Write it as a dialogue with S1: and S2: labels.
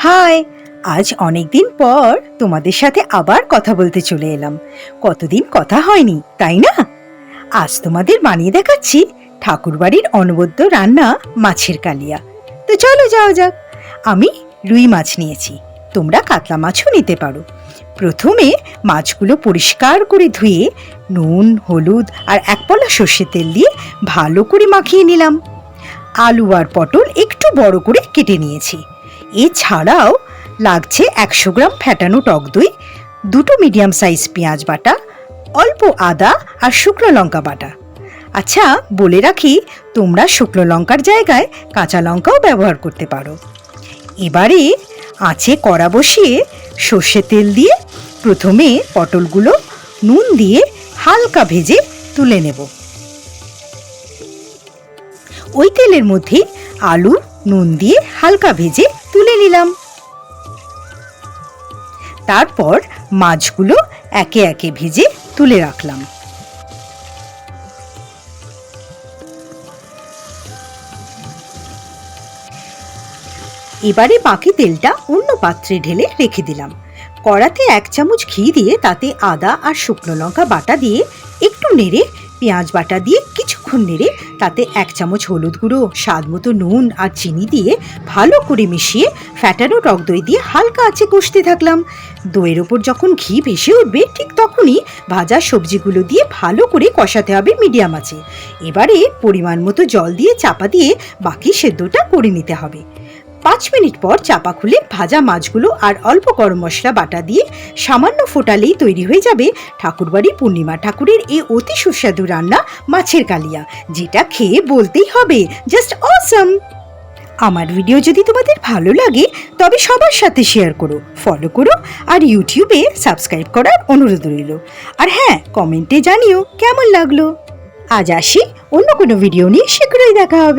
S1: High, আজ অনেক দিন পর তোমাদের সাথে আবার কথা বলতে চলে এলাম। কতদিন কথা হয়নি, তাই না? আজ তোমাদের বানিয়ে দেখাচ্ছি ঠাকুরবাড়ির অনবদ্য রান্না মাছের কালিয়া। তো চলো যাওয়া যাক। আমি রুই মাছ নিয়েছি, তোমরা কাতলা মাছও নিতে পারো। প্রথমে মাছগুলো পরিষ্কার করে ধুয়ে নুন, হলুদ আর এক পলা সর্ষের তেল দিয়ে ভালো করে মাখিয়ে নিলাম। আলু আর পটল একটু বড় করে কেটে নিয়েছি। এছাড়াও লাগছে 100 গ্রাম ফ্যাটানো টক দই, 2টো মিডিয়াম সাইজ পেঁয়াজ বাটা, অল্প আদা আর শুকনো লঙ্কা বাটা। আচ্ছা, বলে রাখি, তোমরা শুকনো লঙ্কার জায়গায় কাঁচা লঙ্কাও ব্যবহার করতে পারো। এবারে আঁচে কড়া বসিয়ে সর্ষের তেল দিয়ে প্রথমে পটলগুলো নুন দিয়ে হালকা ভেজে তুলে নেব। ওই তেলের মধ্যে আলু নুন দিয়ে হালকা ভেজে তুলে নিলাম। তারপর মাছগুলো একে একে ভেজে তুলে রাখলাম। এবারে বাকি তেলটা অন্য পাত্রে ঢেলে রেখে দিলাম। কড়াতে 1 চামচ ঘি দিয়ে তাতে আদা আর শুকনো লঙ্কা বাটা দিয়ে একটু নেড়ে পেঁয়াজ বাটা দিয়ে কিছুক্ষণ নেড়ে তাতে 1 চামচ হলুদ গুঁড়ো, স্বাদ মতো নুন আর চিনি দিয়ে ভালো করে মিশিয়ে ফ্যাটানো টক দই দিয়ে হালকা আঁচে কষতে থাকলাম। দইয়ের ওপর যখন ঘি ভেসে উঠবে ঠিক তখনই ভাজা সবজিগুলো দিয়ে ভালো করে কষাতে হবে মিডিয়াম আঁচে। এবারে পরিমাণ মতো জল দিয়ে চাপা দিয়ে বাকি সেদ্ধটা করে নিতে হবে। 5 মিনিট পর চাপা খুলে ভাজা মাছগুলো আর অল্প গরম মশলা বাটা দিয়ে সামান্য ফোটালেই তৈরি হয়ে যাবে ঠাকুরবাড়ি পূর্ণিমা ঠাকুরের এই অতি সুস্বাদু রান্না মাছের কালিয়া, যেটা খেয়ে বলতেই হবে জাস্ট অসাম। আমার ভিডিও যদি তোমাদের ভালো লাগে তবে সবার সাথে শেয়ার করো, ফলো করো আর ইউটিউবে সাবস্ক্রাইব করার অনুরোধ রইল। আর হ্যাঁ, কমেন্টে জানিও কেমন লাগলো। আজ আসি, অন্য কোনো ভিডিও নিয়ে শীঘ্রই দেখা হবে।